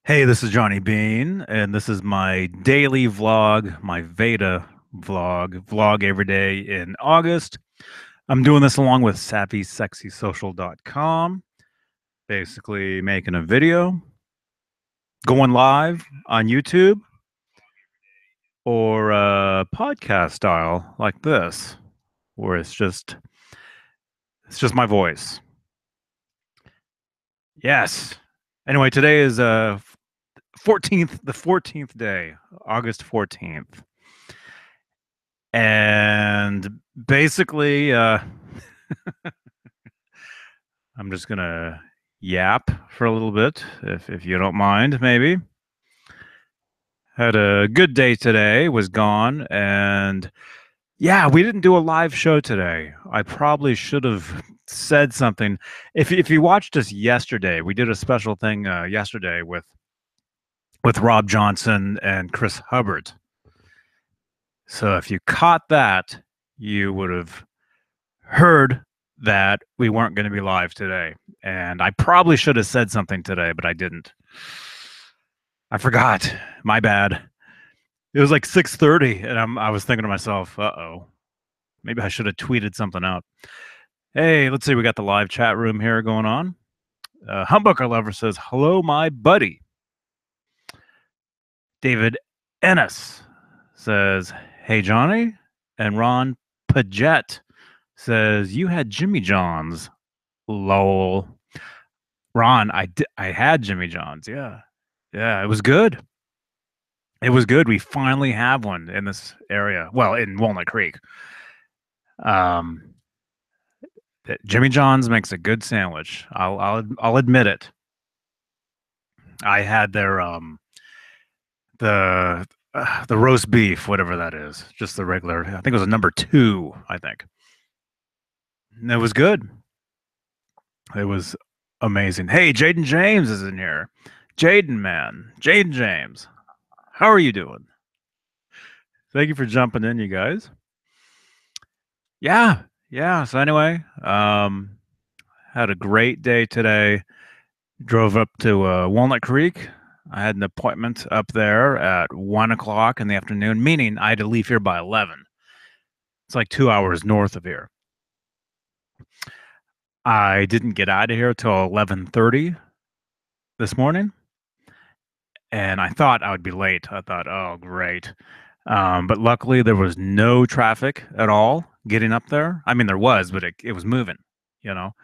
Hey, this is Johnny Beane, and this is my daily vlog, my VEDA vlog every day in August. I'm doing this along with SavvySexySocial.com, basically making a video, going live on YouTube, or podcast style like this, where it's just my voice. Yes. Anyway, today is 14th, the 14th day, August 14th. And basically, I'm just gonna yap for a little bit, if you don't mind, maybe. Had a good day today, was gone, and yeah, we didn't do a live show today. I probably should have said something. If you watched us yesterday, we did a special thing yesterday with Rob Johnson and Chris Hubbard. So if you caught that, you would have heard that we weren't going to be live today. And I probably should have said something today, but I didn't. I forgot. My bad. It was like 6:30 and I was thinking to myself, "Uh-oh. Maybe I should have tweeted something out." Hey, let's see, we got the live chat room here going on. Humbucker Lover says, "Hello, my buddy." David Ennis says, "Hey, Johnny." And Ron Paget says, "You had Jimmy John's." Lol. Ron, I had Jimmy John's. Yeah. Yeah, it was good. It was good. We finally have one in this area. Well, in Walnut Creek. Um, Jimmy John's makes a good sandwich. I'll admit it. I had their the roast beef, whatever that is, just the regular. I think it was a number two. I think and it was good. It was amazing. Hey, Jaden James is in here. Jaden, man, Jaden James, how are you doing? Thank you for jumping in, you guys. Yeah, yeah. So anyway, had a great day today. Drove up to Walnut Creek. I had an appointment up there at 1 o'clock in the afternoon, meaning I had to leave here by 11. It's like 2 hours north of here. I didn't get out of here till 11:30 this morning, and I thought I would be late. I thought, oh, great. But luckily, there was no traffic at all getting up there. I mean, there was, but it was moving, you know.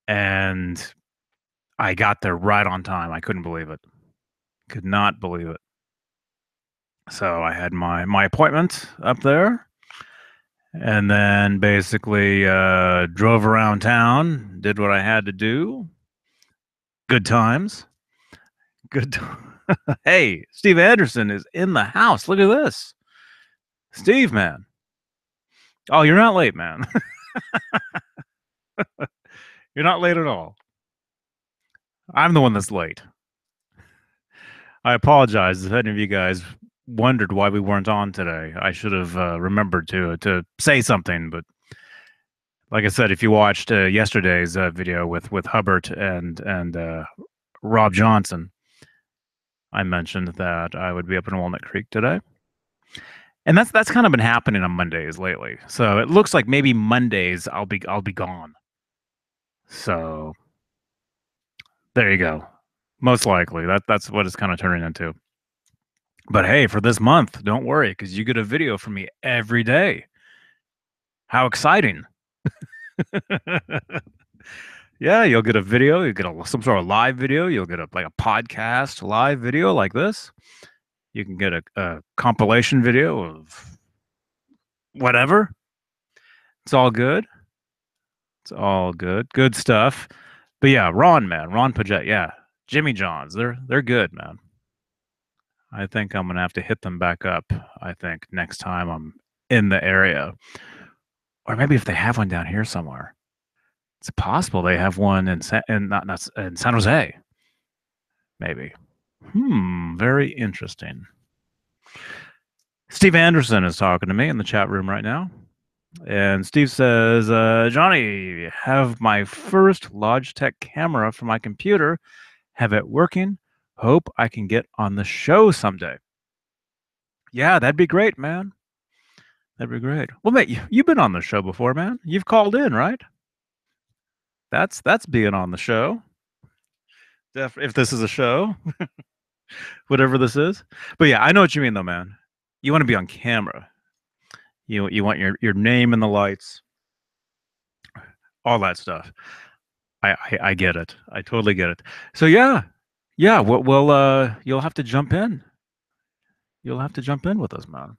And I got there right on time. I couldn't believe it. Could not believe it. So I had my appointment up there, and then basically drove around town, did what I had to do. Good times. Good. Hey, Steve Anderson is in the house. Look at this, Steve, man. Oh, you're not late, man. You're not late at all. I'm the one that's late. I apologize if any of you guys wondered why we weren't on today. I should have remembered to say something, but like I said, if you watched yesterday's video with Hubbard and Rob Johnson, I mentioned that I would be up in Walnut Creek today, and that's kind of been happening on Mondays lately. So it looks like maybe Mondays I'll be gone. So there you go. Most likely that's what it's kind of turning into. But hey, for this month, don't worry because you get a video from me every day. How exciting! Yeah, you'll get a video, you get some sort of live video, you'll get like a podcast live video like this. You can get a compilation video of whatever. It's all good. It's all good. Good stuff. But yeah, Ron, man, Ron Paget, yeah. Jimmy John's, they're good, man. I think I'm gonna have to hit them back up, I think, next time I'm in the area. Or maybe if they have one down here somewhere. It's possible they have one in not in San Jose. Maybe. Very interesting. Steve Anderson is talking to me in the chat room right now. And Steve says, Johnny, have my first Logitech camera for my computer. Have it working Hope I can get on the show someday. Yeah, that'd be great, man. That'd be great. Well, mate, you've been on the show before, man. You've called in, right? That's being on the show. If this is a show, whatever this is. But yeah, I know what you mean, though, man. You want to be on camera. You want your name in the lights, all that stuff. I get it. I totally get it. So yeah, yeah. Well, you'll have to jump in. You'll have to jump in with us, man.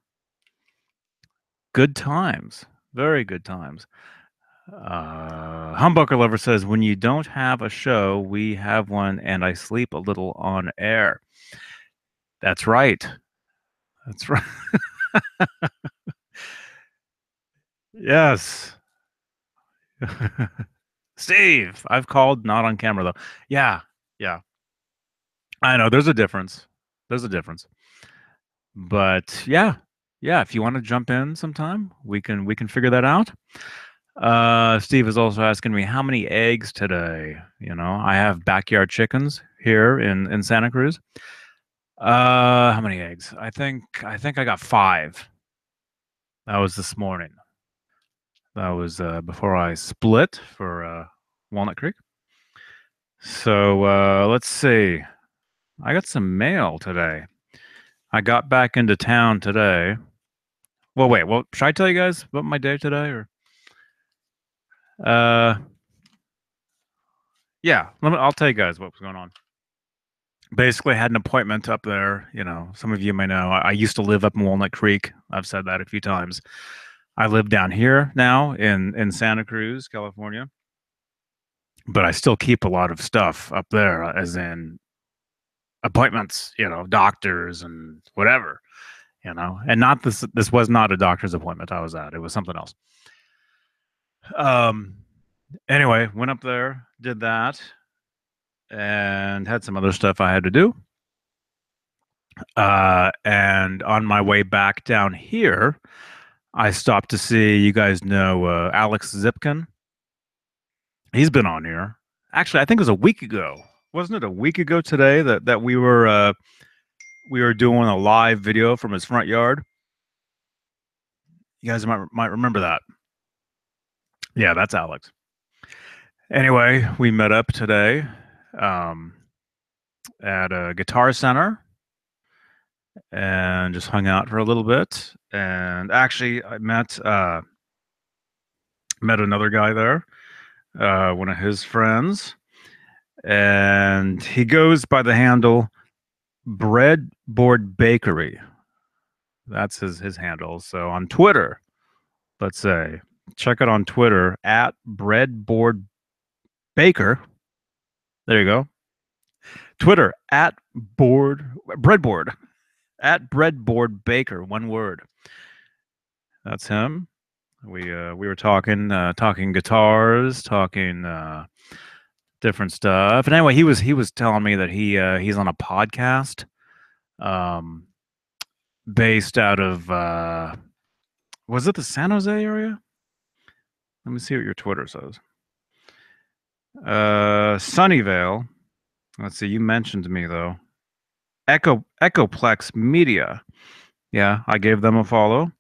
Good times, very good times. Humbucker Lover says, when you don't have a show, we have one, and I sleep a little on air. That's right. That's right. Yes. Steve, I've called not on camera though. Yeah. Yeah. I know there's a difference. There's a difference. But yeah. Yeah, if you want to jump in sometime, we can figure that out. Steve is also asking me how many eggs today. You know, I have backyard chickens here in Santa Cruz. How many eggs? I think I got 5. That was this morning. That was before I split for Walnut Creek. So let's see. I got some mail today. I got back into town today. Well, wait. Well, should I tell you guys about my day today, or? Uh, yeah. I'll tell you guys what was going on. Basically, I had an appointment up there. You know, some of you may know. I used to live up in Walnut Creek. I've said that a few times. I live down here now in Santa Cruz, California, but I still keep a lot of stuff up there, as in appointments, you know, doctors and whatever, you know. And not this. This was not a doctor's appointment I was at. It was something else. Um. Anyway, went up there, did that, and had some other stuff I had to do. And on my way back down here, I stopped to see, you guys know Alex Zipkin. He's been on here. Actually, I think it was a week ago. Wasn't it a week ago today that we were doing a live video from his front yard? You guys might remember that. Yeah, that's Alex. Anyway, we met up today um, at a guitar center and just hung out for a little bit. And actually, I met another guy there, one of his friends, and he goes by the handle Breadboard Bakery. That's his handle. So on Twitter, let's say, check it on Twitter at Breadboard Baker. There you go. Twitter at Breadboard at Breadboard Baker. One word. That's him. We were talking guitars, talking different stuff. And anyway, he was telling me that he's on a podcast um based out of was it the San Jose area? Let me see what your Twitter says. Sunnyvale. Let's see, you mentioned to me though. Echoplex Media. Yeah, I gave them a follow.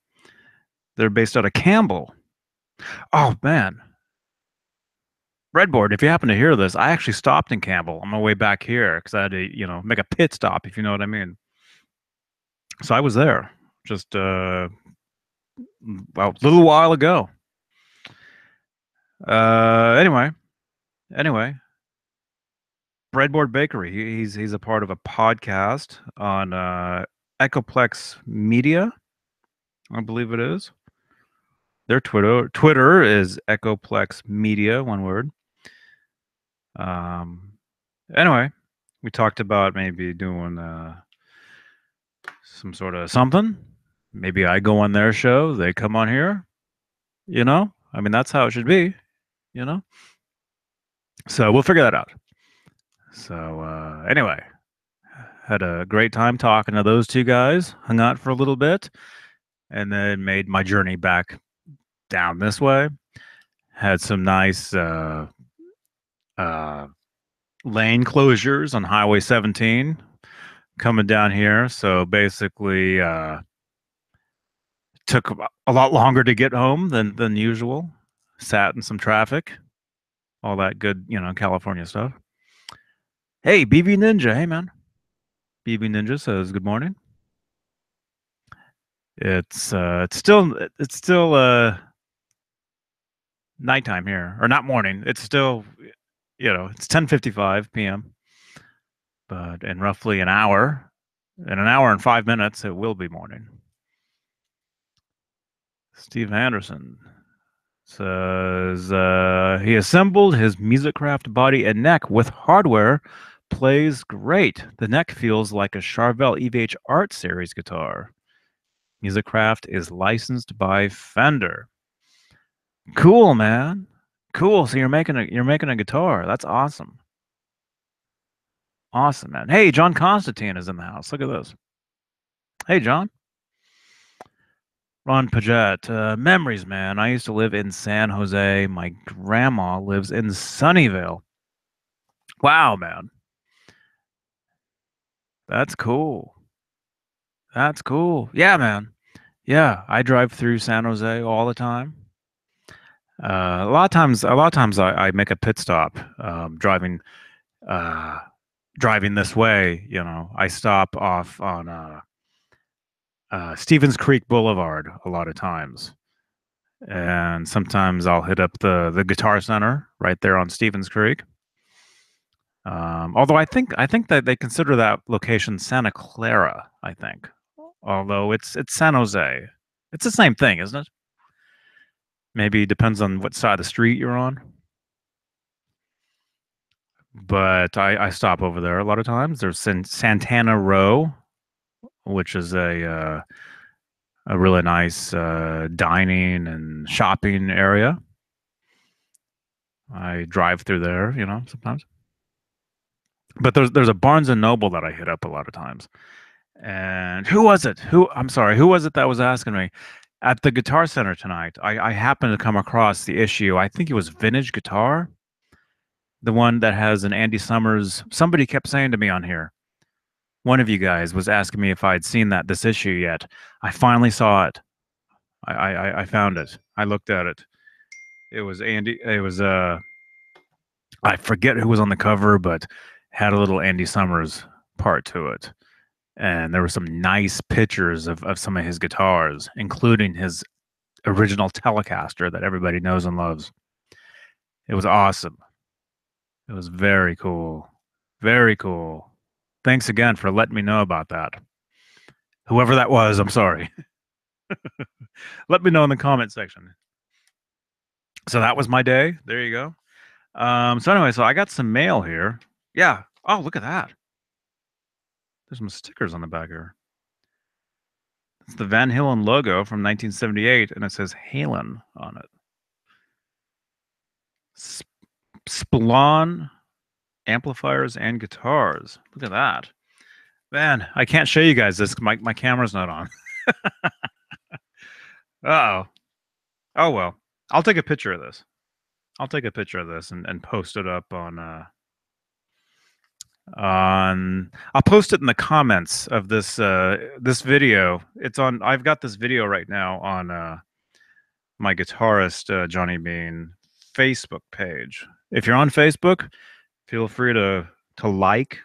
They're based out of Campbell. Oh man. Breadboard, if you happen to hear this, I actually stopped in Campbell on my way back here because I had to, you know, make a pit stop, if you know what I mean. So I was there just well, a little while ago. Anyway, Breadboard Bakery. He's a part of a podcast on Echoplex Media, I believe it is. Their Twitter is Echoplex Media, one word. Um. Anyway, we talked about maybe doing some sort of something. Maybe I go on their show, they come on here. You know, I mean that's how it should be. You know, so we'll figure that out. So anyway, had a great time talking to those two guys. Hung out for a little bit, and then made my journey back down this way. Had some nice lane closures on Highway 17 coming down here. So basically, took a lot longer to get home than usual. Sat in some traffic, all that good, California stuff. Hey, BB Ninja. Hey, man. BB Ninja says good morning. It's still nighttime here, or not morning. It's still, it's 10:55 p.m. But in roughly an hour, in an hour and 5 minutes, it will be morning. Steve Anderson says he assembled his Musicraft body and neck with hardware. Plays great. The neck feels like a Charvel EVH Art Series guitar. Musicraft is licensed by Fender. Cool, man. Cool. So you're making a guitar. That's awesome. Awesome, man. Hey, John Constantine is in the house. Look at this. Hey, John. Ron Paget. Memories, man. I used to live in San Jose. My grandma lives in Sunnyvale. Wow, man. That's cool. That's cool. Yeah, man. Yeah, I drive through San Jose all the time. A lot of times, I make a pit stop uh, driving this way. I stop off on Stevens Creek Boulevard a lot of times, and sometimes I'll hit up the Guitar Center right there on Stevens Creek. Although I think that they consider that location Santa Clara. I think, although it's San Jose, it's the same thing, isn't it? Maybe depends on what side of the street you're on. But I stop over there a lot of times. There's Santana Row, which is a really nice dining and shopping area. I drive through there, sometimes. But there's a Barnes and Noble that I hit up a lot of times. And who was it? I'm sorry, who was it that was asking me at the Guitar Center tonight? I happened to come across the issue. I think it was Vintage Guitar, the one that has an Andy Summers. Somebody kept saying to me on here. One of you guys was asking me if I'd seen this issue yet. I finally saw it. I found it. I looked at it. It was Andy. It was I forget who was on the cover, but had a little Andy Summers part to it. And there were some nice pictures of some of his guitars, including his original Telecaster that everybody knows and loves. It was awesome. It was very cool. Very cool. Thanks again for letting me know about that. Whoever that was, I'm sorry. Let me know in the comment section. So that was my day. There you go. So anyway, so I got some mail here. Yeah. Oh, look at that. There's some stickers on the back here. It's the Van Halen logo from 1978, and it says Halen on it. Spillon amplifiers and guitars. Look at that. Man, I can't show you guys this. My camera's not on. Uh-oh. Oh, well. I'll take a picture of this. I'll take a picture of this and post it up on I'll post it in the comments of this video. I've got this video right now on my guitarist Johnny Beane Facebook page. If you're on Facebook, feel free to like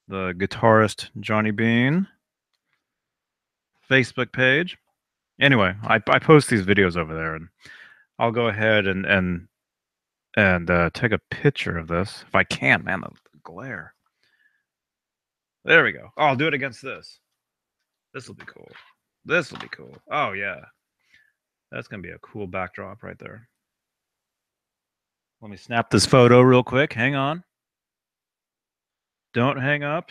the guitarist Johnny Beane Facebook page. Anyway, I post these videos over there, and I'll go ahead and take a picture of this if I can. Man, the glare. There we go. Oh, I'll do it against this. This will be cool. This will be cool. Oh yeah, that's gonna be a cool backdrop right there. Let me snap this photo real quick. Hang on. Don't hang up.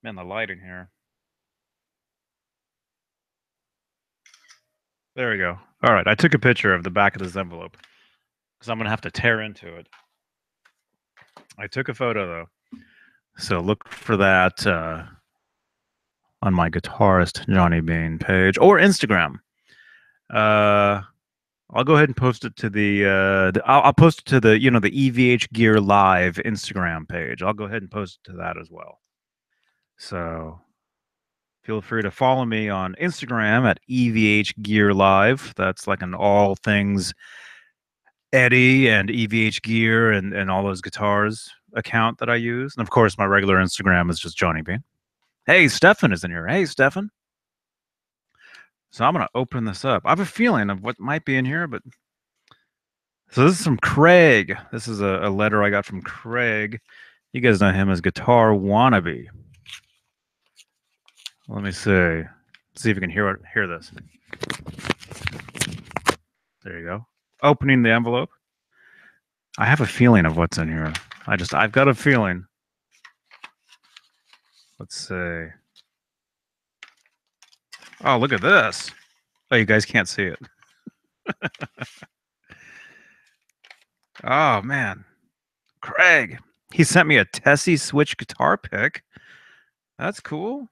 Man, the lighting here. There we go. All right, I took a picture of the back of this envelope because I'm gonna have to tear into it. I took a photo though, so look for that on my guitarist Johnny Beane page or Instagram. I'll go ahead and post it to I'll post it to the the EVH Gear Live Instagram page. I'll go ahead and post it to that as well. So feel free to follow me on Instagram at EVH Gear Live. That's like an all things Eddie and EVH Gear and all those guitars account that I use. And of course, my regular Instagram is just Johnny Beane. Hey, Stefan is in here. Hey, Stefan. So I'm going to open this up. I have a feeling of what might be in here, but so this is from Craig. This is a letter I got from Craig. You guys know him as Guitar Wannabe. Let me see. See if you can hear this. There you go. Opening the envelope. I have a feeling of what's in here. I've got a feeling. Let's see. Oh, look at this. Oh, you guys can't see it. Oh, man. Craig. He sent me a Tessie Switch guitar pick. That's cool.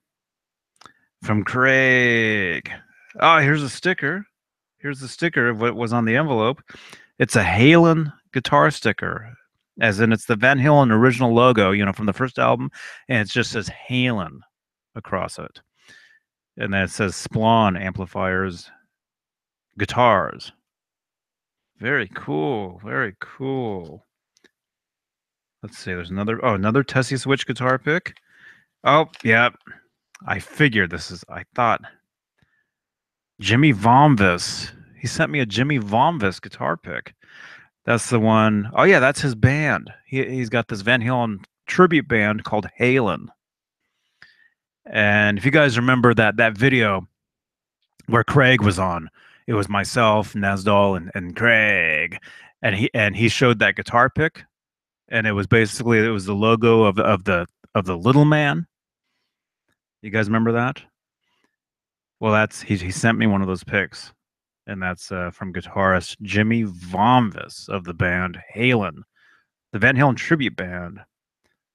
From Craig. Oh, here's a sticker. Here's the sticker of what was on the envelope. It's a Halen guitar sticker, as in it's the Van Halen original logo, from the first album, and it just says Halen across it. And then it says Splawn amplifiers, guitars. Very cool. Very cool. Let's see. There's another Tessie Switch guitar pick. Oh, yeah. I figured I thought Jimmy Vomvis. He sent me a Jimmy Vomvis guitar pick. That's the one. Oh yeah, that's his band. He's got this Van Halen tribute band called Halen. And if you guys remember that video where Craig was on, it was myself, Nasdal, and Craig, and he showed that guitar pick, and it was the logo of the little man. You guys remember that? Well, he sent me one of those pics, and that's from guitarist Jimmy Vomvis of the band Halen, the Van Halen tribute band.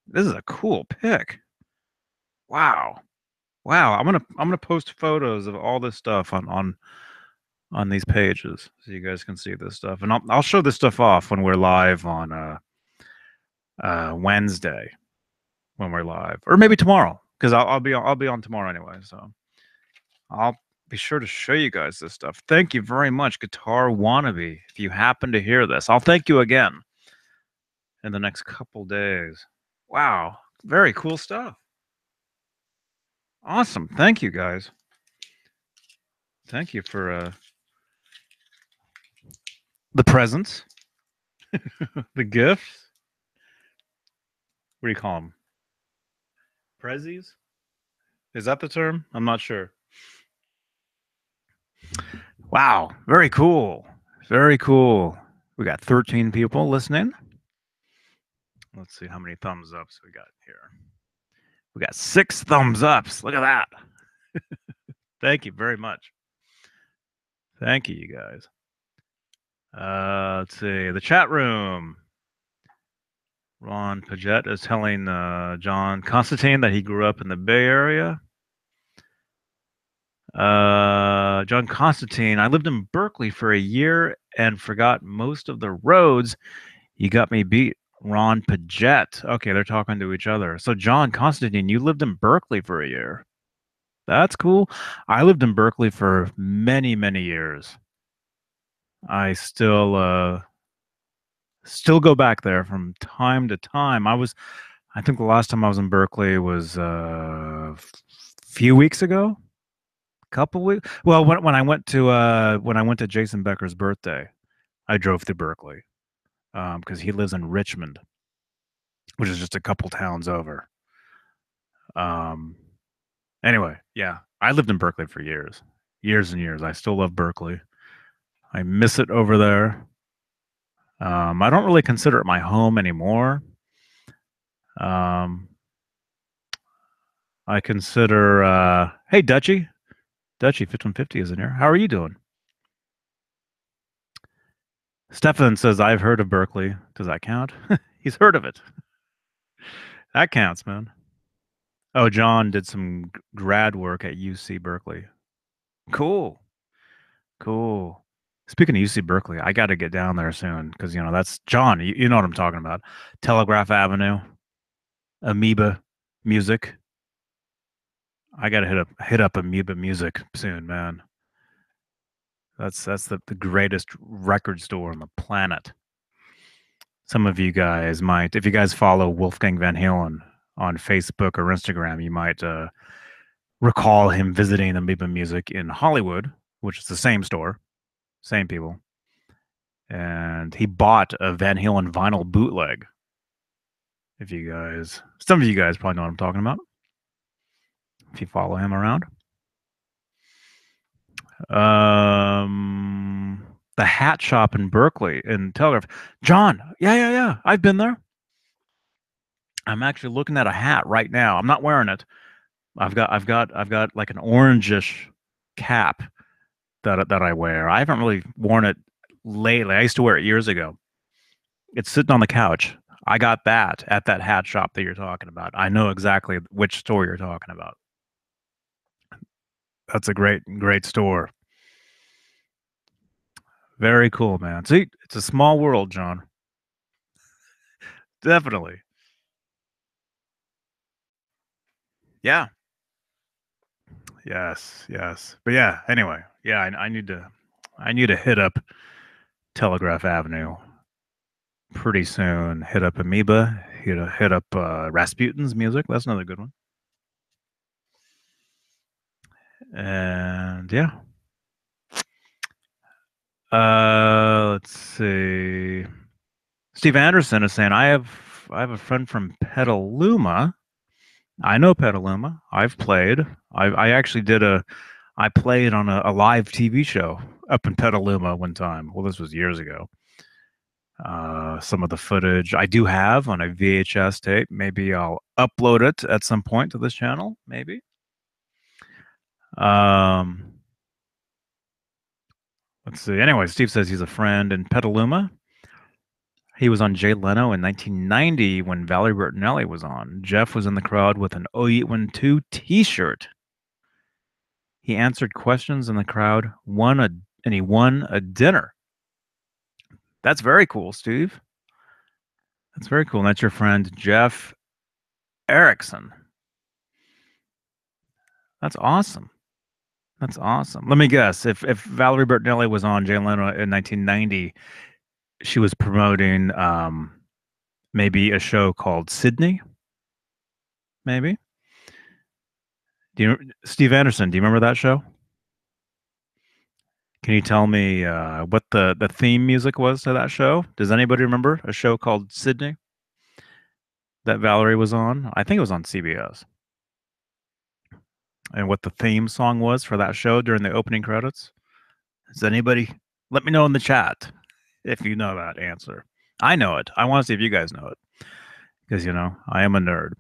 This is a cool pick. Wow, wow. I'm gonna post photos of all this stuff on these pages so you guys can see this stuff, and I'll show this stuff off when we're live on Wednesday when we're live, or maybe tomorrow because I'll be on tomorrow anyway. So I'll be sure to show you guys this stuff. Thank you very much, Guitar Wannabe. If you happen to hear this, I'll thank you again in the next couple days. Wow, very cool stuff. Awesome. Thank you, guys. Thank you for the presents, the gifts. What do you call them? Prezzies? Is that the term? I'm not sure. Wow, very cool. Very cool. We got 13 people listening. Let's see how many thumbs ups we got here. We got 6 thumbs ups. Look at that. Thank you very much. Thank you, you guys. Let's see. The chat room. Ron Paget is telling John Constantine that he grew up in the Bay Area. John Constantine, I lived in Berkeley for a year and forgot most of the roads. You got me beat. Ron Paget. Okay, they're talking to each other. So, John Constantine, you lived in Berkeley for a year. That's cool. I lived in Berkeley for many, many years. I still go back there from time to time. I think the last time I was in Berkeley was a few weeks ago. Couple weeks. Well, when I went to Jason Becker's birthday, I drove through Berkeley because he lives in Richmond, which is just a couple towns over. Anyway, yeah, I lived in Berkeley for years and years. I still love Berkeley. I miss it over there. I don't really consider it my home anymore. I consider hey Dutchie 5150 is in here. How are you doing? Stefan says I've heard of Berkeley. Does that count? He's heard of it. That counts, man. Oh, John did some grad work at UC Berkeley. Cool. Cool. Speaking of UC Berkeley, I got to get down there soon because that's John. You know what I'm talking about. Telegraph Avenue, Amoeba Music. I got to hit up Amoeba Music soon, man. That's the greatest record store on the planet. Some of you guys might, if you guys follow Wolfgang Van Halen on Facebook or Instagram, you might recall him visiting Amoeba Music in Hollywood, which is the same store, same people. And he bought a Van Halen vinyl bootleg. Some of you guys probably know what I'm talking about if you follow him around. The hat shop in Berkeley in Telegraph. John, yeah. I've been there. I'm actually looking at a hat right now. I'm not wearing it. I've got like an orangish cap that I wear. I haven't really worn it lately. I used to wear it years ago. It's sitting on the couch. I got that at that hat shop that you're talking about. I know exactly which store you're talking about. That's a great store. Very cool, man. See, it's a small world, John. Definitely. Yeah. Yes. But yeah, anyway, yeah, I need to hit up Telegraph Avenue pretty soon. Hit up Amoeba, hit up Rasputin's music. That's another good one. And yeah. Let's see. Steve Anderson is saying I have a friend from Petaluma. I know Petaluma. I've played. I actually I played on a live TV show up in Petaluma one time. Well, this was years ago. Some of the footage I do have on a VHS tape. Maybe I'll upload it at some point to this channel. Maybe. Um, let's see. Anyway, Steve says he's a friend in Petaluma. He was on Jay Leno in 1990 when Valerie Bertinelli was on. Jeff was in the crowd with an OE12 T-shirt. He answered questions in the crowd, and he won a dinner. That's very cool, Steve. That's very cool. And that's your friend Jeff Erickson. That's awesome. That's awesome. Let me guess. If Valerie Bertinelli was on Jay Leno in 1990, she was promoting maybe a show called Sydney. Maybe. Steve Anderson? Do you remember that show? Can you tell me what the theme music was to that show? Does anybody remember a show called Sydney that Valerie was on? I think it was on CBS. And what the theme song was for that show during the opening credits? Does anybody let me know in the chat if you know that answer? I know it. I want to see if you guys know it because I am a nerd.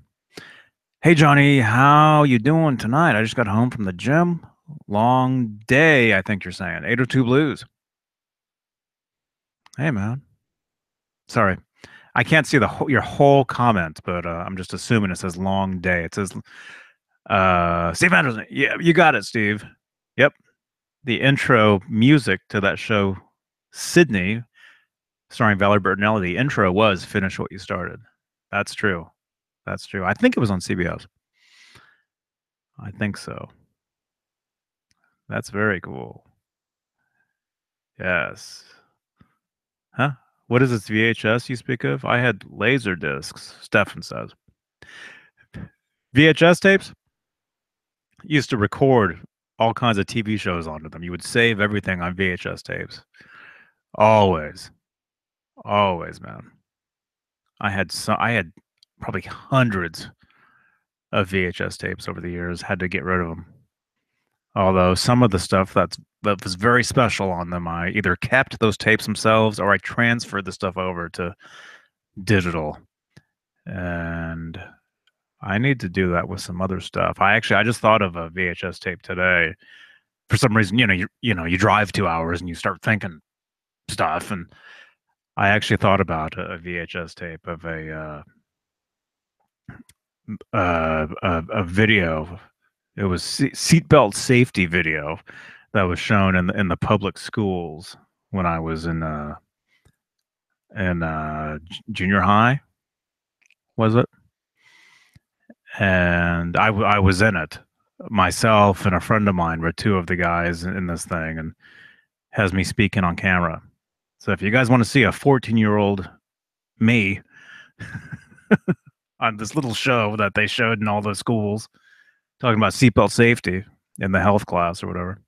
Hey Johnny, how you doing tonight? I just got home from the gym. Long day, I think you're saying. 802 Blues. Hey man. Sorry. I can't see your whole comment, but I'm just assuming it says long day. It says Steve Anderson. Yeah, you got it, Steve. Yep. The intro music to that show, Sydney, starring Valerie Bertinelli, the intro was Finish What You Started. That's true. That's true. I think it was on CBS. I think so. That's very cool. Yes. Huh? What is this VHS you speak of? I had laser discs, Stefan says. VHS tapes? Used to record all kinds of TV shows onto them. You would save everything on VHS tapes. Always. Always, man. I had probably hundreds of VHS tapes over the years. Had to get rid of them. Although some of the stuff that was very special on them, I either kept those tapes themselves or I transferred the stuff over to digital. And I need to do that with some other stuff. I just thought of a VHS tape today. For some reason, you drive 2 hours and you start thinking stuff, and I actually thought about a VHS tape of a video. It was seatbelt safety video that was shown in the public schools. when I was in junior high, was it? And I was in it. Myself and a friend of mine were two of the guys in this thing, and has me speaking on camera. So if you guys want to see a 14-year-old me on this little show that they showed in all the schools talking about seatbelt safety in the health class or whatever,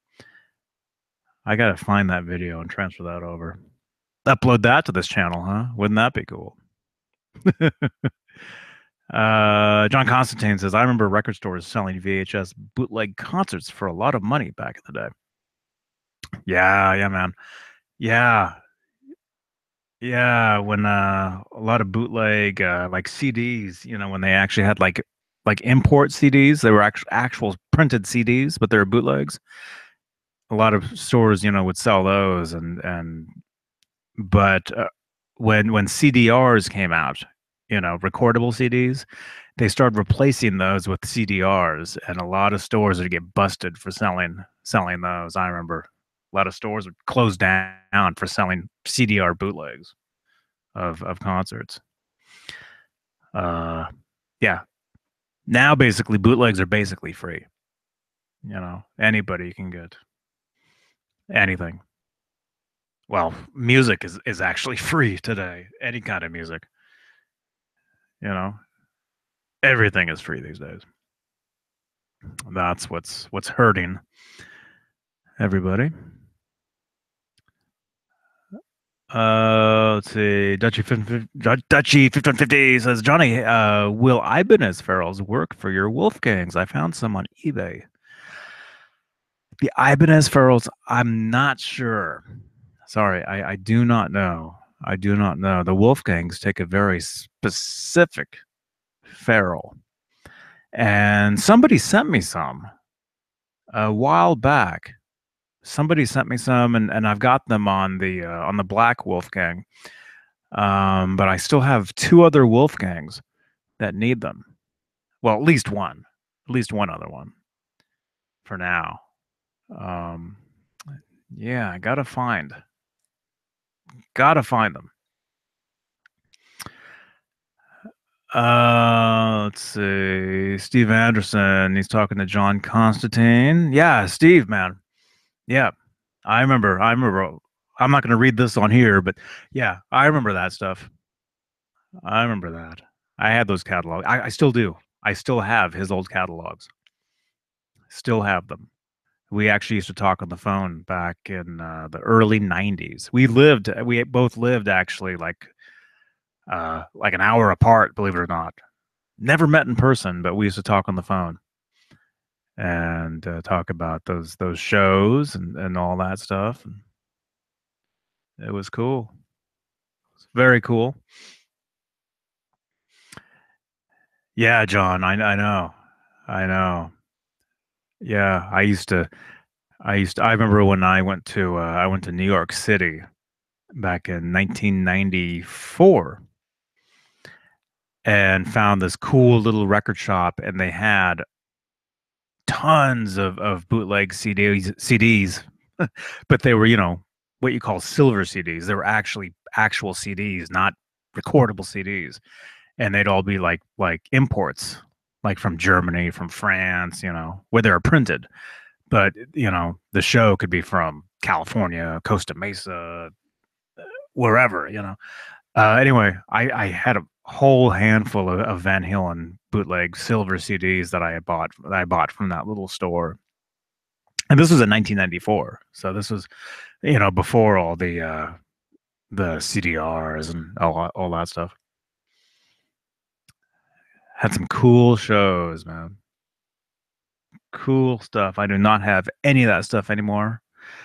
I gotta find that video and transfer that over. Upload that to this channel, huh? Wouldn't that be cool? John Constantine says, I remember record stores selling VHS bootleg concerts for a lot of money back in the day. Yeah, yeah, man. Yeah, yeah. When a lot of bootleg like CDs, when they actually had like import CDs, they were actual printed CDs, but they were bootlegs. A lot of stores, would sell those, and but when CDRs came out, recordable CDs, they started replacing those with CDRs, and a lot of stores would get busted for selling those. I remember a lot of stores would close down for selling CDR bootlegs of concerts. Yeah. Now basically bootlegs are basically free. Anybody can get anything. Well, music is actually free today. Any kind of music. You know, everything is free these days. That's what's hurting everybody. Let's see. Dutchy 5150 says, Johnny, will Ibanez Ferals work for your Wolfgangs? I found some on eBay. The Ibanez Ferals, I'm not sure. Sorry, I do not know. I do not know. The Wolfgangs take a very specific feral. And somebody sent me some a while back. Somebody sent me some, and I've got them on the Black Wolfgang. But I still have two other Wolfgangs that need them. Well, at least one other one for now. Um, yeah, I gotta find them. Let's see. Steve Anderson, he's talking to John Constantine. Yeah, Steve, man. Yeah, I remember. I'm not going to read this on here, but yeah, I remember that stuff. I remember that. I had those catalogs. I still do. I still have his old catalogs. Still have them. We actually used to talk on the phone back in the early '90s. We both lived actually like an hour apart, believe it or not. Never met in person, but we used to talk on the phone and talk about those shows and all that stuff. And it was cool. It was very cool. Yeah, John, I know. I know. Yeah, I remember when I went to New York City back in 1994 and found this cool little record shop, and they had tons of bootleg CDs, but they were, what you call silver CDs. They were actually actual CDs, not recordable CDs, and they'd all be like imports, like from Germany, from France, where they were printed. But the show could be from California, Costa Mesa, wherever. Anyway, I had a whole handful of Van Halen bootleg silver CDs that I bought from that little store. And this was in 1994. So this was, before all the CDRs and all that stuff. Had some cool shows, man. Cool stuff. I do not have any of that stuff anymore.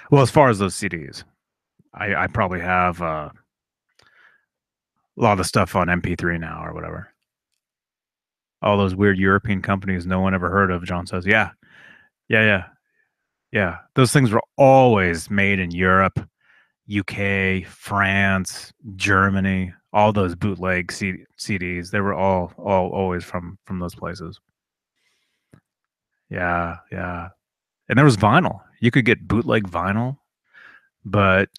Well, as far as those CDs, I probably have a lot of the stuff on MP3 now or whatever. All those weird European companies no one ever heard of, John says. Yeah. Yeah, yeah. Yeah. Those things were always made in Europe, UK, France, Germany, all those bootleg CDs. They were all always from those places. Yeah, yeah. And there was vinyl. You could get bootleg vinyl, but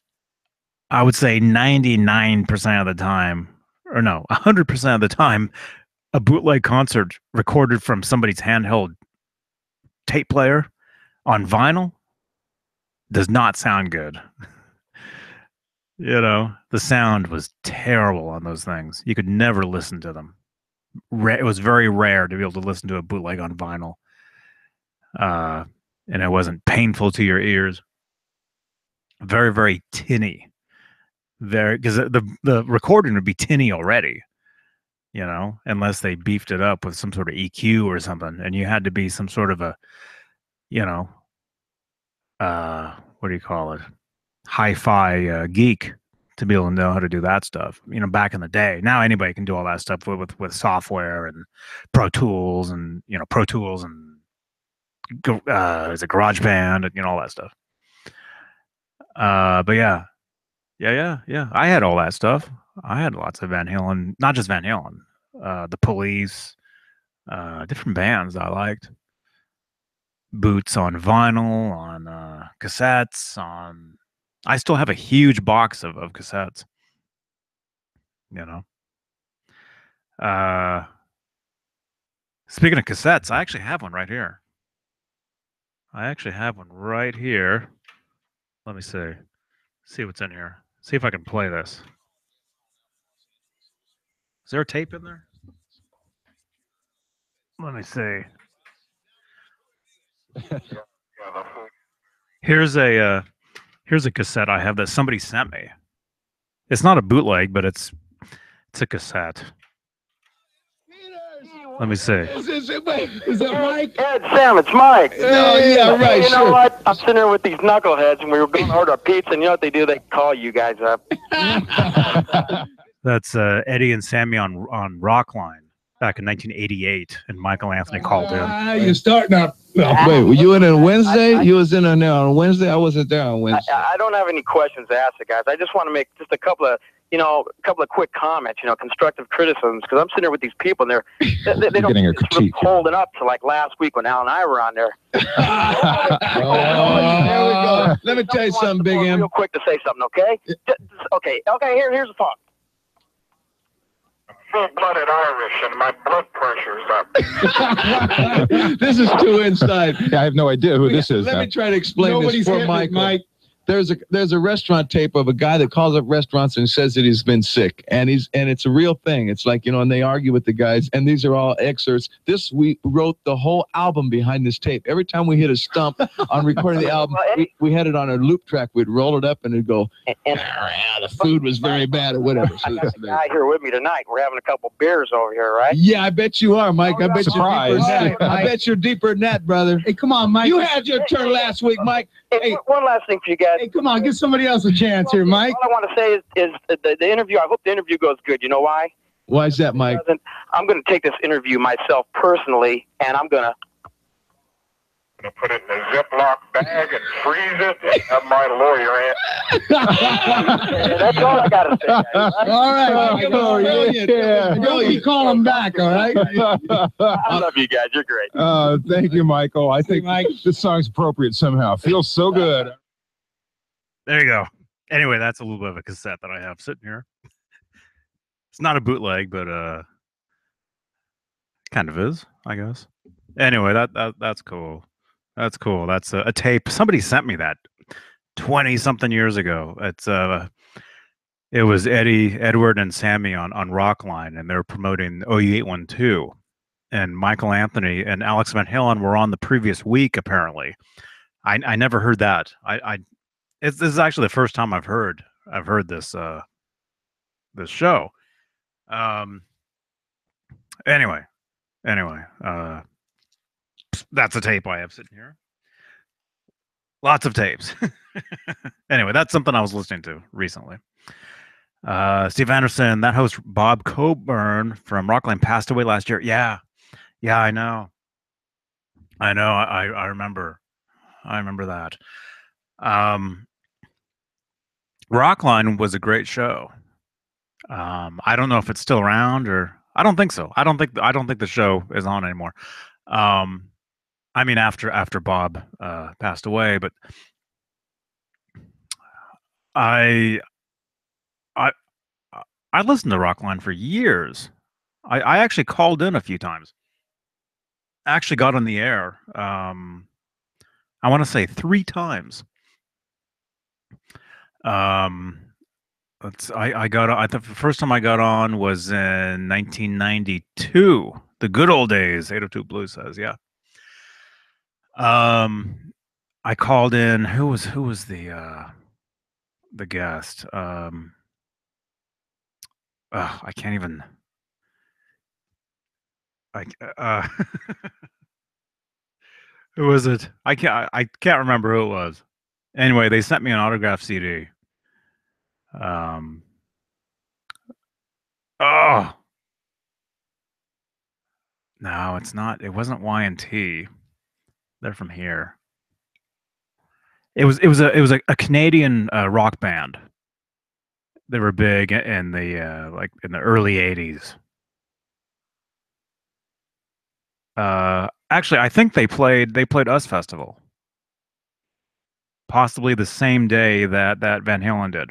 I would say 99% of the time, or no, 100% of the time, a bootleg concert recorded from somebody's handheld tape player on vinyl does not sound good. The sound was terrible on those things. You could never listen to them. It was very rare to be able to listen to a bootleg on vinyl, uh, and it wasn't painful to your ears. Very, very tinny. Very, because the recording would be tinny already, unless they beefed it up with some sort of EQ or something, and you had to be some sort of a, you know, what do you call it, hi-fi geek to be able to know how to do that stuff. Back in the day. Now anybody can do all that stuff with software and Pro Tools and is it GarageBand and all that stuff. But yeah. I had all that stuff. I had lots of Van Halen, not just Van Halen, the Police, different bands I liked. Boots on vinyl, on cassettes, on. I still have a huge box of cassettes. You know. Speaking of cassettes, I actually have one right here. Let me see. See what's in here. See if I can play this. Is there a tape in there? Let me see. Here's a cassette I have that somebody sent me. It's not a bootleg, but it's a cassette. Let me see. Is it Mike? Ed, Sam, it's Mike. No, yeah, right. You know what? I'm sitting here with these knuckleheads, and we were going to order a pizza, and you know what they do? They call you guys up. That's Eddie and Sammy on Rockline back in 1988, and Michael Anthony called in. You're starting up. Wait, were you in on Wednesday? You was in on there on Wednesday? I wasn't there on Wednesday. I don't have any questions to ask the guys. I just want to make just a couple of quick comments, constructive criticisms, because I'm sitting there with these people, and they don't getting a critique. holding up to like last week when Al and I were on there. There we go. Let me tell you something, Big M. Real quick to say something, okay? Okay. Here's the phone. Full-blooded Irish, and my blood pressure's up. This is too inside. Yeah, I have no idea who this is. Let me try to explain this for Michael. Mike. There's a restaurant tape of a guy that calls up restaurants and says that he's been sick, and it's a real thing. It's like, and they argue with the guys, and these are all excerpts. We wrote the whole album behind this tape. Every time we hit a stump on recording the album, we had it on a loop track. We'd roll it up, and it'd go, the food was very bad or whatever. I got a guy here with me tonight. We're having a couple beers over here, right? Yeah, I bet you are, Mike. I bet Surprise. you're deeper than that. I bet you're deeper than that, brother. Hey, come on, Mike. You had your turn last week, Mike. Hey, one last thing for you guys. Hey, come on, give somebody else a chance here, Mike. All I want to say is the interview. I hope the interview goes good. You know why? Why is that, Mike? I'm going to take this interview myself personally, and I'm going to put it in a Ziploc bag and freeze it and have my lawyer That's all I got to say, guys. All right. Don't be calling back, all right? I love you guys. You're great. Thank you, Michael. I think this song's appropriate somehow. Feels so good. There you go. Anyway, that's a little bit of a cassette that I have sitting here. It's not a bootleg, but kind of is, I guess. Anyway, that's cool. That's cool. That's a tape. Somebody sent me that 20-something years ago. It was Eddie, Edward, and Sammy on Rockline, and they were promoting OU812. And Michael Anthony and Alex Van Halen were on the previous week, apparently. I never heard that. This is actually the first time I've heard this this show. Anyway, that's a tape I have sitting here. Lots of tapes. Anyway, that's something I was listening to recently. Steve Anderson, that host Bob Coburn from Rockline passed away last year. Yeah, I know. I remember. I remember that. Rockline was a great show. I don't know if it's still around, or I don't think so. I don't think the show is on anymore. I mean, after Bob passed away, but I I listened to Rockline for years. I actually called in a few times. I actually got on the air. I want to say 3 times. Um, I got on, the first time I got on was in 1992. The good old days. 802 Blue says, yeah. I called in. Who was the guest? I can't even. I Who was it? I can't remember who it was. Anyway, they sent me an autograph CD. Um. Oh no, it's not. It wasn't Y&T. They're from here. It was a Canadian rock band. They were big in the like in the early '80s. Actually, I think they played Us Festival, possibly the same day that Van Halen did.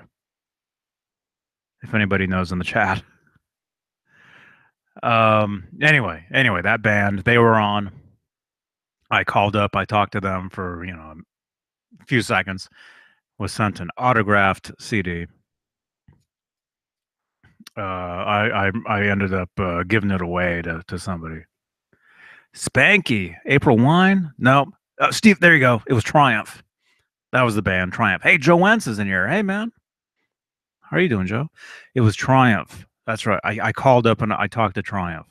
If anybody knows in the chat. Anyway, that band, they were on. I called up, I talked to them for, a few seconds, was sent an autographed CD. I ended up giving it away to somebody. Spanky, April Wine? No. Steve, there you go. It was Triumph. That was the band, Triumph. Hey, Joe Wentz is in here. Hey, man. How are you doing, Joe? It was Triumph. That's right. I called up and I talked to Triumph.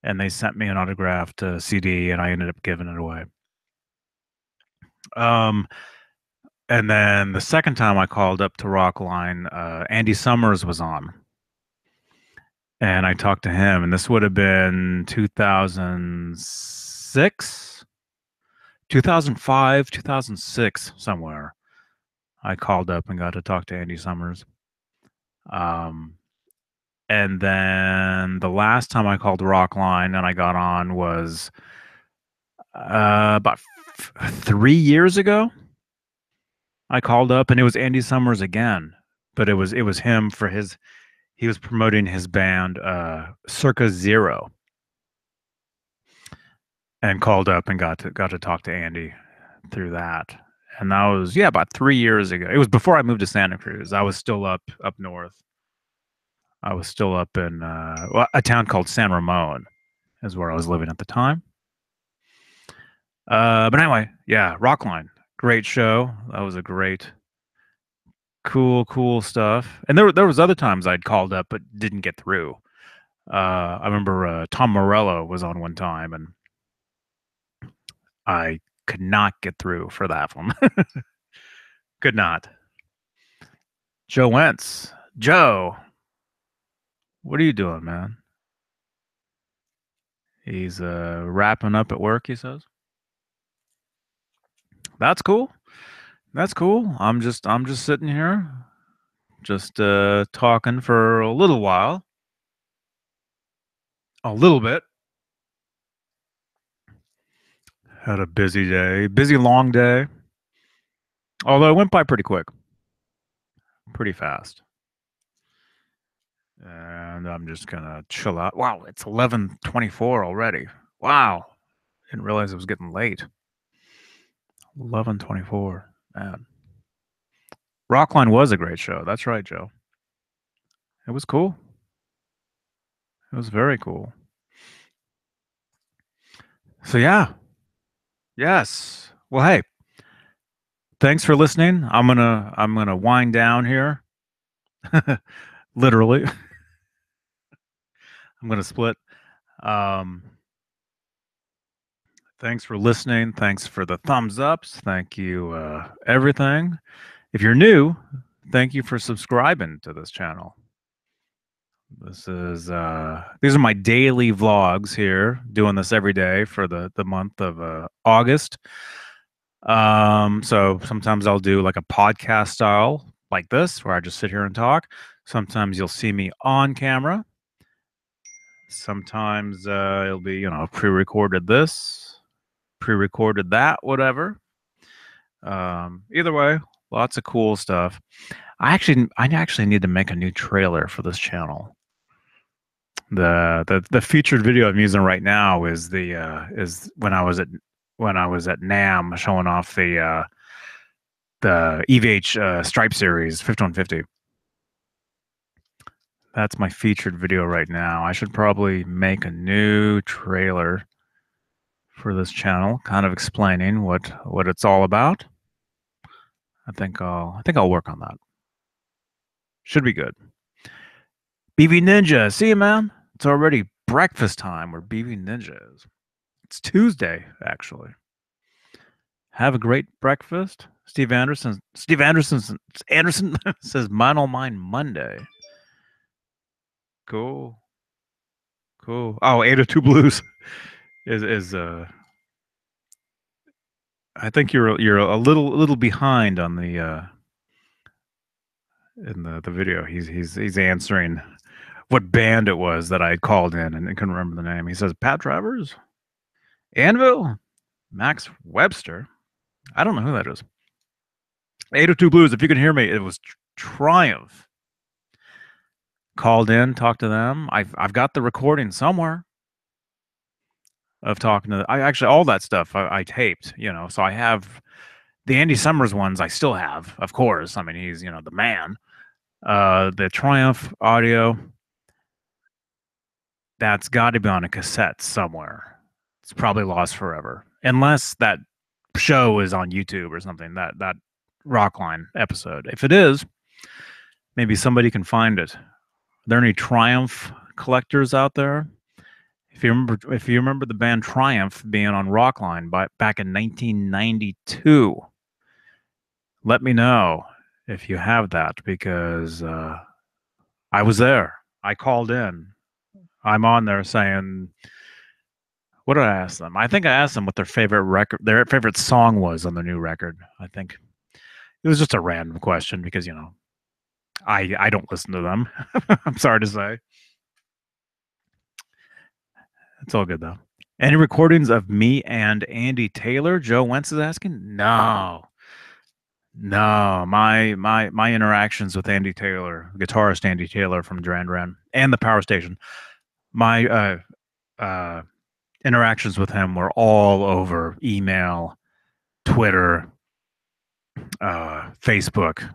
And they sent me an autographed CD, and I ended up giving it away. And then the second time I called up to Rockline, Andy Summers was on. And I talked to him, and this would have been 2006, 2005, 2006, somewhere. I called up and got to talk to Andy Summers. And then the last time I called Rockline and I got on was about 3 years ago. I called up and it was Andy Summers again, but it was him for he was promoting his band Circa Zero, and called up and got to talk to Andy through that. And that was about 3 years ago. It was before I moved to Santa Cruz. I was still up north. I was still up in a town called San Ramon, is where I was living at the time. But anyway, yeah, Rockline, great show. That was a great, cool stuff. And there was other times I'd called up but didn't get through. I remember Tom Morello was on one time, and I could not get through for that one. Could not. Joe Wentz. Joe, what are you doing, man? He's wrapping up at work, he says. That's cool. That's cool. I'm just sitting here, just talking for a little while. A little bit. Had a busy day. Busy long day. Although it went by pretty quick. Pretty fast. And I'm just gonna chill out. Wow, it's 11:24 already. Wow. Didn't realize it was getting late. 11:24. Man. Rockline was a great show. That's right, Joe. It was cool. It was very cool. So yeah. Yes. Well, hey. Thanks for listening. I'm gonna wind down here. Literally. I'm gonna split. Thanks for listening. Thanks for the thumbs ups. Thank you, everything. If you're new, thank you for subscribing to this channel. This is these are my daily vlogs here, doing this every day for the month of August. So sometimes I'll do like a podcast style like this, where I just sit here and talk. Sometimes you'll see me on camera. Sometimes it'll be, pre-recorded this, pre-recorded that, whatever. Either way, lots of cool stuff. I actually need to make a new trailer for this channel. The featured video I'm using right now is is when I was at NAMM showing off the EVH Stripe Series 5150. That's my featured video right now. I should probably make a new trailer for this channel, kind of explaining what it's all about. I think I'll work on that. Should be good. BB Ninja, see you, man. It's already breakfast time where BB Ninja is. It's Tuesday, actually. Have a great breakfast. Steve Anderson says mine on mine Monday. Cool. Oh, 802 Blues is I think you're a little behind on the in the video. He's answering what band it was that I had called in and couldn't remember the name. He says Pat Travers, Anvil, Max Webster. I don't know who that is. 802 Blues. If you can hear me, it was Triumph. Called in, talked to them. I've got the recording somewhere of talking to. I actually all that stuff I taped. So I have the Andy Summers ones. I still have, of course. I mean, he's the man. The Triumph audio. That's got to be on a cassette somewhere. It's probably lost forever, unless that show is on YouTube or something. That Rockline episode. If it is, maybe somebody can find it. Are there any Triumph collectors out there? If you remember the band Triumph being on Rockline back in 1992, let me know if you have that, because I was there. I called in. I'm on there saying, what did I ask them? I think I asked them what their favorite song was on the new record. I think it was just a random question because I don't listen to them. I'm sorry to say. It's all good though. Any recordings of me and Andy Taylor? Joe Wentz is asking. No. My interactions with Andy Taylor, guitarist Andy Taylor from Duran Duran and the Power Station, my interactions with him were all over email, Twitter, Facebook.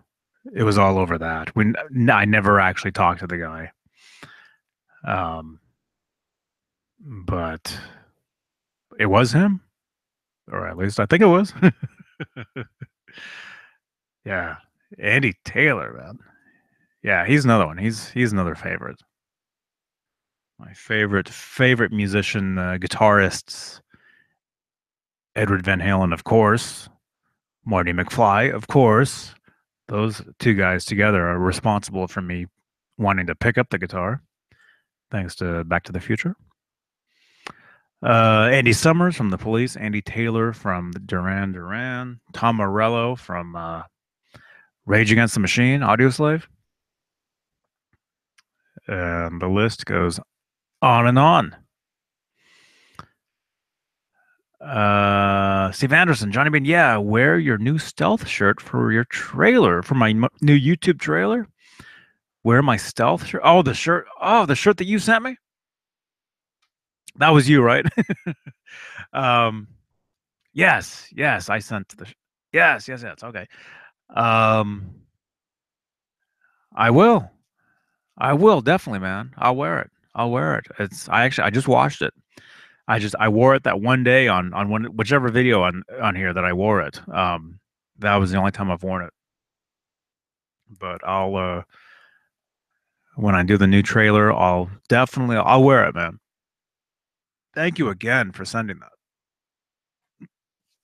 It was all over that. I never actually talked to the guy. But it was him, or at least I think it was. Yeah, Andy Taylor, man. Yeah, he's another one. He's another favorite. My favorite musician, guitarists. Edward Van Halen, of course. Marty McFly, of course. Those two guys together are responsible for me wanting to pick up the guitar, thanks to Back to the Future. Andy Summers from The Police, Andy Taylor from Duran Duran, Tom Morello from Rage Against the Machine, Audioslave. And the list goes on and on. Steve Anderson, Johnny Beane, yeah, wear your new stealth shirt for your trailer, for my new YouTube trailer. Wear my stealth shirt. Oh, the shirt that you sent me. That was you, right? Yes, I sent the. Yes. Okay. I will definitely, man. I'll wear it. I just watched it. I wore it that one day on whichever video on here that I wore it. That was the only time I've worn it. But I'll when I do the new trailer, I'll wear it, man. Thank you again for sending that.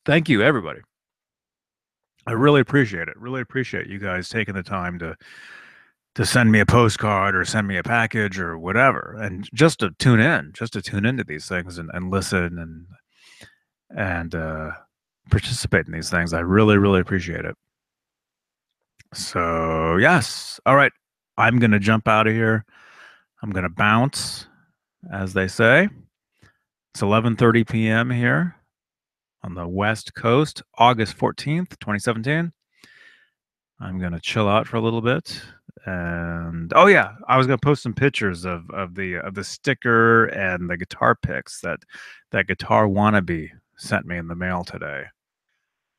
Thank you, everybody. I really appreciate it. Really appreciate you guys taking the time to send me a postcard or send me a package or whatever, and just to tune into these things and listen and participate in these things. I really appreciate it. So yes, all right, I'm gonna jump out of here. I'm gonna bounce, as they say. It's 11:30 p.m. here on the West Coast, August 14th, 2017. I'm gonna chill out for a little bit. And oh yeah, I was gonna post some pictures of the sticker and the guitar picks that Guitar Wannabe sent me in the mail today.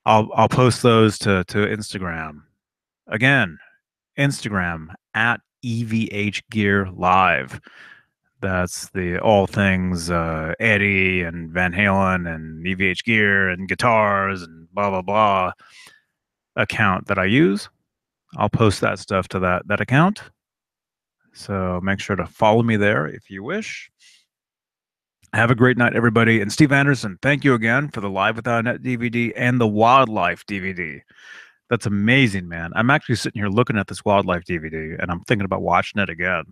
I'll post those to Instagram. Again, Instagram at EVH Gear Live. That's the all things Eddie and Van Halen and EVH Gear and guitars and blah blah blah account that I use. I'll post that stuff to that account. So make sure to follow me there if you wish. Have a great night, everybody. And Steve Anderson, thank you again for the Live Without a Net DVD and the Wildlife DVD. That's amazing, man. I'm actually sitting here looking at this Wildlife DVD and I'm thinking about watching it again.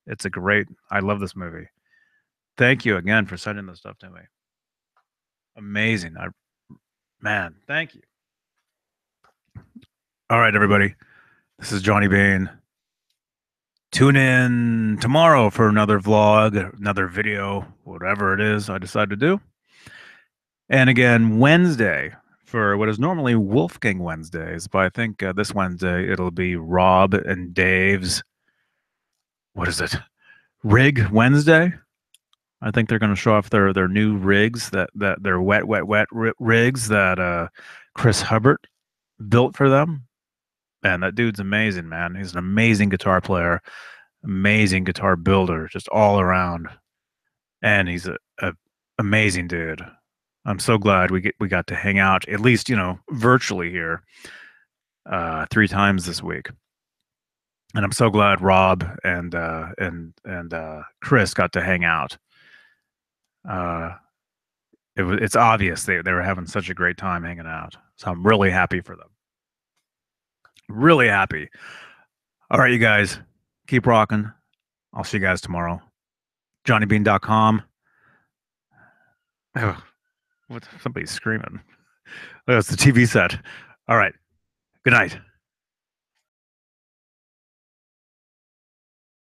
It's a great, I love this movie. Thank you again for sending this stuff to me. Amazing. Man, thank you. All right, everybody. This is Johnny Beane. Tune in tomorrow for another vlog, another video, whatever it is I decide to do. And again, Wednesday for what is normally Wolfgang Wednesdays, but I think this Wednesday it'll be Rob and Dave's, what is it? Rig Wednesday. I think they're going to show off their new rigs, that their wet rigs that Chris Hubbard built for them. And that dude's amazing, man. He's an amazing guitar player, amazing guitar builder, just all around. And he's a amazing dude. I'm so glad we got to hang out, at least, you know, virtually here 3 times this week. And I'm so glad Rob and Chris got to hang out. It's obvious they were having such a great time hanging out. So I'm really happy for them. Really happy. All right, you guys, keep rocking. I'll see you guys tomorrow. JohnnyBeane.com. Oh, what? Somebody's screaming. Oh, it's the TV set. All right. Good night.